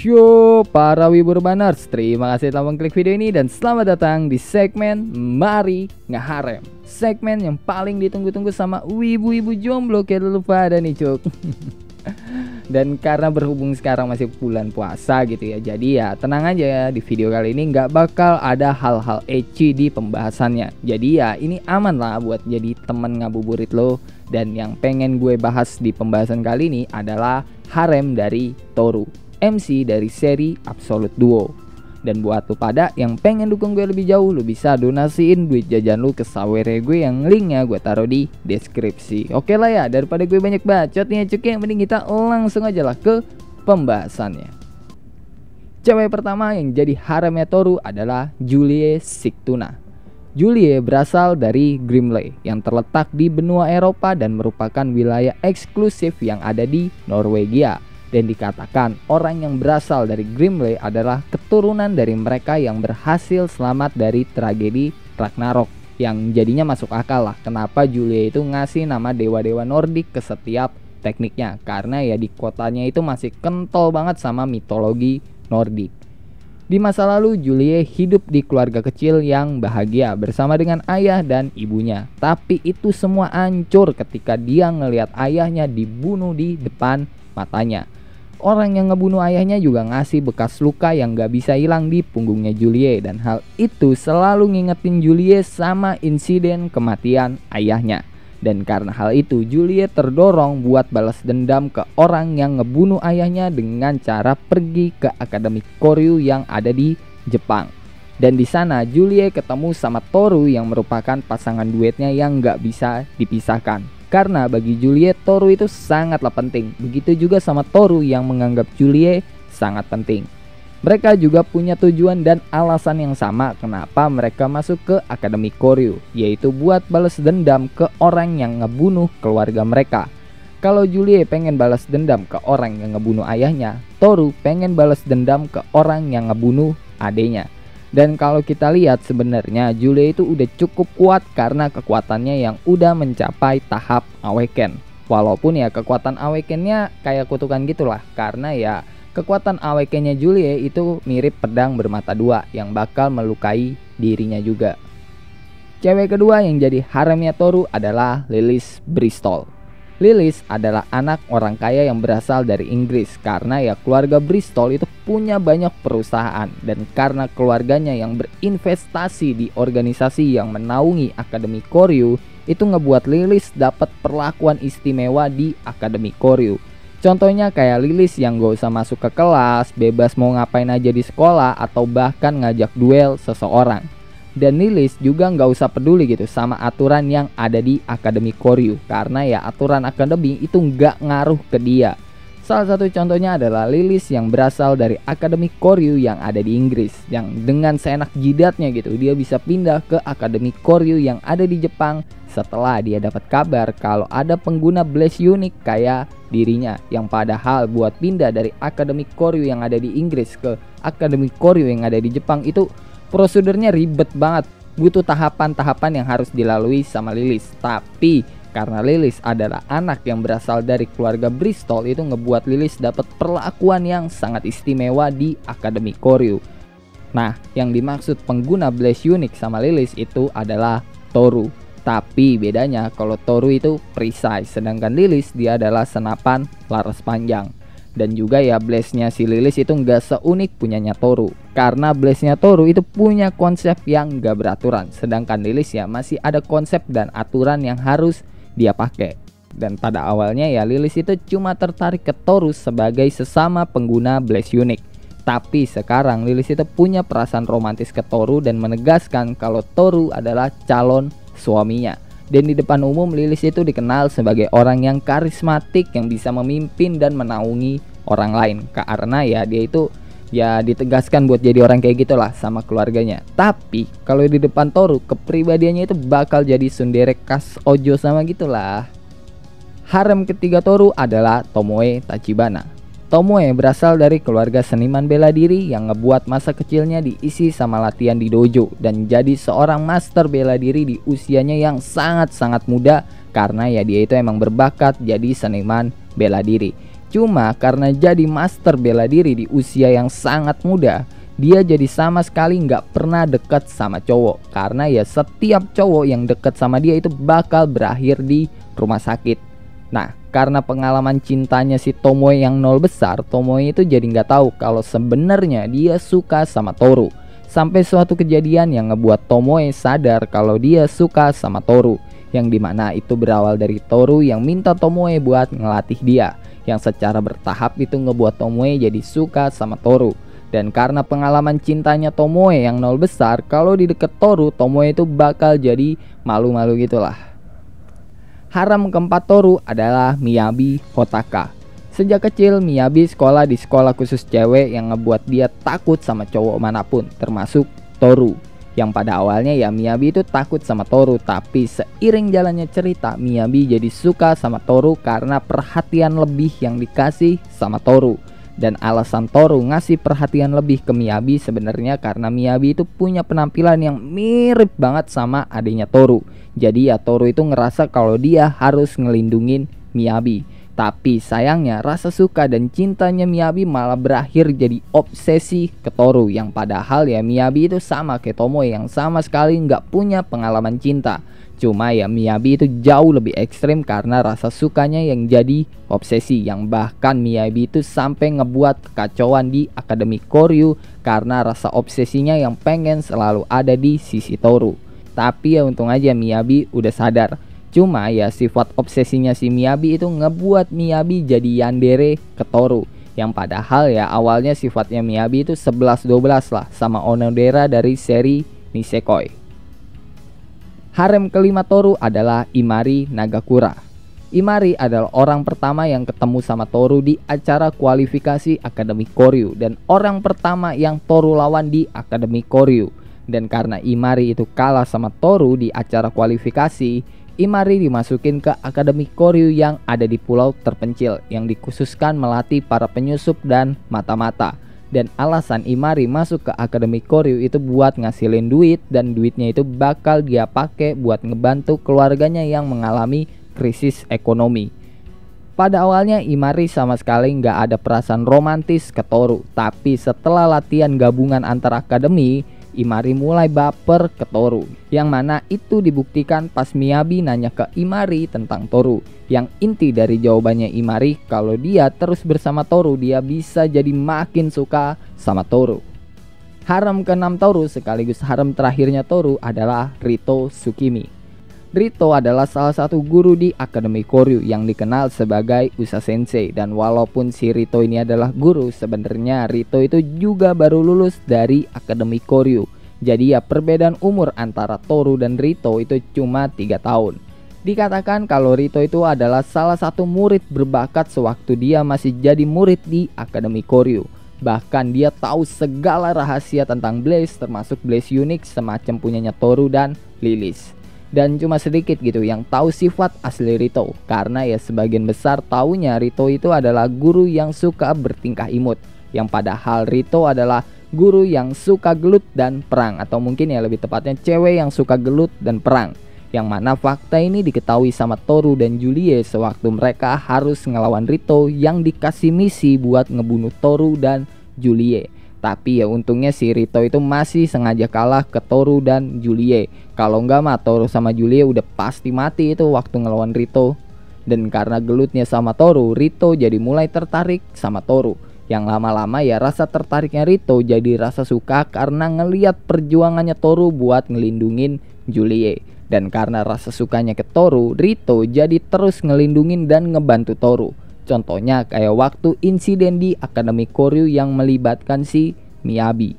Yo para Wiburbaners, terima kasih telah mengklik video ini dan selamat datang di segmen Mari Ngeharem. Segmen yang paling ditunggu-tunggu sama wibu-wibu jomblo kayak lu pada nih cuk. Dan karena berhubung sekarang masih bulan puasa gitu ya, jadi ya tenang aja ya, di video kali ini nggak bakal ada hal-hal ecchi di pembahasannya. Jadi ya ini aman lah buat jadi temen ngabuburit lo. Dan yang pengen gue bahas di pembahasan kali ini adalah harem dari Toru, MC dari seri Absolute Duo. Dan buat lu pada yang pengen dukung gue lebih jauh, lu bisa donasiin duit jajan lu ke sawere gue yang linknya gue taruh di deskripsi. Oke lah ya, daripada gue banyak bacot nih cuy, yang mending kita langsung aja lah ke pembahasannya. Cewek pertama yang jadi haremnya Toru adalah Julie Sigtuna. Julie berasal dari Grimley yang terletak di benua Eropa dan merupakan wilayah eksklusif yang ada di Norwegia. Dan dikatakan orang yang berasal dari Grimley adalah keturunan dari mereka yang berhasil selamat dari tragedi Ragnarok. Yang jadinya masuk akal lah kenapa Julie itu ngasih nama dewa-dewa Nordik ke setiap tekniknya. Karena ya di kotanya itu masih kental banget sama mitologi Nordik. Di masa lalu Julie hidup di keluarga kecil yang bahagia bersama dengan ayah dan ibunya. Tapi itu semua hancur ketika dia ngelihat ayahnya dibunuh di depan matanya. Orang yang ngebunuh ayahnya juga ngasih bekas luka yang gak bisa hilang di punggungnya Julie. Dan hal itu selalu ngingetin Julie sama insiden kematian ayahnya. Dan karena hal itu Julie terdorong buat balas dendam ke orang yang ngebunuh ayahnya dengan cara pergi ke Akademi Koryu yang ada di Jepang. Dan di sana Julie ketemu sama Toru yang merupakan pasangan duetnya yang gak bisa dipisahkan. Karena bagi Julie, Toru itu sangatlah penting. Begitu juga sama Toru yang menganggap Julie sangat penting. Mereka juga punya tujuan dan alasan yang sama kenapa mereka masuk ke Akademi Koryu, yaitu buat balas dendam ke orang yang ngebunuh keluarga mereka. Kalau Julie pengen balas dendam ke orang yang ngebunuh ayahnya, Toru pengen balas dendam ke orang yang ngebunuh adenya. Dan kalau kita lihat sebenarnya Julie itu udah cukup kuat karena kekuatannya yang udah mencapai tahap awaken. Walaupun ya kekuatan awakennya kayak kutukan gitulah, karena ya kekuatan awakennya Julie itu mirip pedang bermata dua yang bakal melukai dirinya juga. Cewek kedua yang jadi haremnya Toru adalah Lilith Bristol. Lilith adalah anak orang kaya yang berasal dari Inggris karena ya keluarga Bristol itu punya banyak perusahaan. Dan karena keluarganya yang berinvestasi di organisasi yang menaungi Akademi Koryu, itu ngebuat Lilith dapat perlakuan istimewa di Akademi Koryu. Contohnya kayak Lilith yang gak usah masuk ke kelas, bebas mau ngapain aja di sekolah, atau bahkan ngajak duel seseorang. Dan Lilith juga nggak usah peduli gitu sama aturan yang ada di Akademi Koryu, karena ya aturan akademi itu nggak ngaruh ke dia. Salah satu contohnya adalah Lilith yang berasal dari Akademi Koryu yang ada di Inggris, yang dengan seenak jidatnya gitu dia bisa pindah ke Akademi Koryu yang ada di Jepang setelah dia dapat kabar kalau ada pengguna Blaze unik kayak dirinya, yang padahal buat pindah dari Akademi Koryu yang ada di Inggris ke Akademi Koryu yang ada di Jepang itu prosedurnya ribet banget, butuh tahapan-tahapan yang harus dilalui sama Lilith. Tapi karena Lilith adalah anak yang berasal dari keluarga Bristol, itu ngebuat Lilith dapat perlakuan yang sangat istimewa di Akademi Koryu. Nah, yang dimaksud pengguna Blaze unik sama Lilith itu adalah Toru. Tapi bedanya kalau Toru itu precise, sedangkan Lilith dia adalah senapan laras panjang. Dan juga ya blaze-nya si Lilith itu nggak seunik punyanya Toru, karena blaze-nya Toru itu punya konsep yang nggak beraturan, sedangkan Lilith ya masih ada konsep dan aturan yang harus dia pakai. Dan pada awalnya ya Lilith itu cuma tertarik ke Toru sebagai sesama pengguna blaze unik. Tapi sekarang Lilith itu punya perasaan romantis ke Toru dan menegaskan kalau Toru adalah calon suaminya. Dan di depan umum Lilith itu dikenal sebagai orang yang karismatik yang bisa memimpin dan menaungi orang lain. Karena ya dia itu ya ditegaskan buat jadi orang kayak gitulah sama keluarganya. Tapi kalau di depan Toru kepribadiannya itu bakal jadi tsundere khas Ojo sama gitulah. Harem ketiga Toru adalah Tomoe Tachibana. Tomoe berasal dari keluarga seniman bela diri yang ngebuat masa kecilnya diisi sama latihan di dojo dan jadi seorang master bela diri di usianya yang sangat-sangat muda karena ya dia itu emang berbakat jadi seniman bela diri. Cuma karena jadi master bela diri di usia yang sangat muda, dia jadi sama sekali nggak pernah deket sama cowok. Karena ya setiap cowok yang deket sama dia itu bakal berakhir di rumah sakit. Nah, karena pengalaman cintanya si Tomoe yang nol besar, Tomoe itu jadi nggak tahu kalau sebenarnya dia suka sama Toru. Sampai suatu kejadian yang ngebuat Tomoe sadar kalau dia suka sama Toru, yang dimana itu berawal dari Toru yang minta Tomoe buat ngelatih dia, yang secara bertahap itu ngebuat Tomoe jadi suka sama Toru. Dan karena pengalaman cintanya Tomoe yang nol besar, kalau di deket Toru, Tomoe itu bakal jadi malu-malu gitulah. Harem keempat Toru adalah Miyabi Hotaka. Sejak kecil Miyabi sekolah di sekolah khusus cewek yang ngebuat dia takut sama cowok manapun, termasuk Toru. Yang pada awalnya ya Miyabi itu takut sama Toru, tapi seiring jalannya cerita Miyabi jadi suka sama Toru karena perhatian lebih yang dikasih sama Toru. Dan alasan Toru ngasih perhatian lebih ke Miyabi sebenarnya karena Miyabi itu punya penampilan yang mirip banget sama adiknya Toru. Jadi ya Toru itu ngerasa kalau dia harus ngelindungin Miyabi. Tapi sayangnya rasa suka dan cintanya Miyabi malah berakhir jadi obsesi ke Toru, yang padahal ya Miyabi itu sama kayak Tomoe yang sama sekali nggak punya pengalaman cinta. Cuma ya Miyabi itu jauh lebih ekstrim karena rasa sukanya yang jadi obsesi, yang bahkan Miyabi itu sampai ngebuat kekacauan di Akademi Koryu karena rasa obsesinya yang pengen selalu ada di sisi Toru. Tapi ya untung aja Miyabi udah sadar. Cuma ya sifat obsesinya si Miyabi itu ngebuat Miyabi jadi yandere ke Toru, yang padahal ya awalnya sifatnya Miyabi itu 11-12 lah sama Onodera dari seri Nisekoi. Harem kelima Toru adalah Imari Nagakura. Imari adalah orang pertama yang ketemu sama Toru di acara kualifikasi Akademi Koryu dan orang pertama yang Toru lawan di Akademi Koryu. Dan karena Imari itu kalah sama Toru di acara kualifikasi, Imari dimasukin ke Akademi Koryu yang ada di pulau terpencil yang dikhususkan melatih para penyusup dan mata-mata. Dan alasan Imari masuk ke Akademi Koryu itu buat ngasilin duit, dan duitnya itu bakal dia pakai buat ngebantu keluarganya yang mengalami krisis ekonomi. Pada awalnya Imari sama sekali nggak ada perasaan romantis ke Toru, tapi setelah latihan gabungan antar akademi, Imari mulai baper ke Toru, yang mana itu dibuktikan pas Miyabi nanya ke Imari tentang Toru. Yang inti dari jawabannya Imari, kalau dia terus bersama Toru dia bisa jadi makin suka sama Toru. Harem ke-6 Toru sekaligus harem terakhirnya Toru adalah Rito Tsukimi. Rito adalah salah satu guru di Akademi Koryu yang dikenal sebagai Usa Sensei, dan walaupun si Rito ini adalah guru, sebenarnya Rito itu juga baru lulus dari Akademi Koryu. Jadi ya perbedaan umur antara Toru dan Rito itu cuma 3 tahun. Dikatakan kalau Rito itu adalah salah satu murid berbakat sewaktu dia masih jadi murid di Akademi Koryu. Bahkan dia tahu segala rahasia tentang Blaze, termasuk Blaze unik semacam punyanya Toru dan Lilis. Dan cuma sedikit gitu yang tahu sifat asli Rito, karena ya sebagian besar taunya Rito itu adalah guru yang suka bertingkah imut, yang padahal Rito adalah guru yang suka gelut dan perang, atau mungkin ya lebih tepatnya cewek yang suka gelut dan perang. Yang mana fakta ini diketahui sama Toru dan Julie sewaktu mereka harus ngelawan Rito yang dikasih misi buat ngebunuh Toru dan Julie. Tapi ya untungnya si Rito itu masih sengaja kalah ke Toru dan Julie. Kalau enggak mah Toru sama Julie udah pasti mati itu waktu ngelawan Rito. Dan karena gelutnya sama Toru, Rito jadi mulai tertarik sama Toru. Yang lama-lama ya rasa tertariknya Rito jadi rasa suka karena ngeliat perjuangannya Toru buat ngelindungin Julie. Dan karena rasa sukanya ke Toru, Rito jadi terus ngelindungin dan ngebantu Toru. Contohnya kayak waktu insiden di Akademi Koryu yang melibatkan si Miyabi.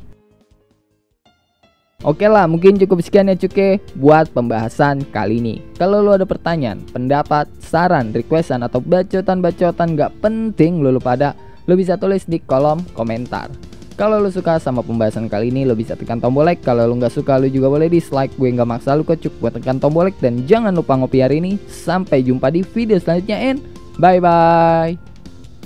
Oke lah, mungkin cukup sekian ya cuke buat pembahasan kali ini. Kalau lo ada pertanyaan, pendapat, saran, requestan, atau bacotan-bacotan gak penting lo pada, lo bisa tulis di kolom komentar. Kalau lo suka sama pembahasan kali ini, lo bisa tekan tombol like. Kalau lo gak suka, lo juga boleh dislike. Gue gak maksa lo kocuk buat tekan tombol like. Dan jangan lupa ngopi hari ini. Sampai jumpa di video selanjutnya and bye bye.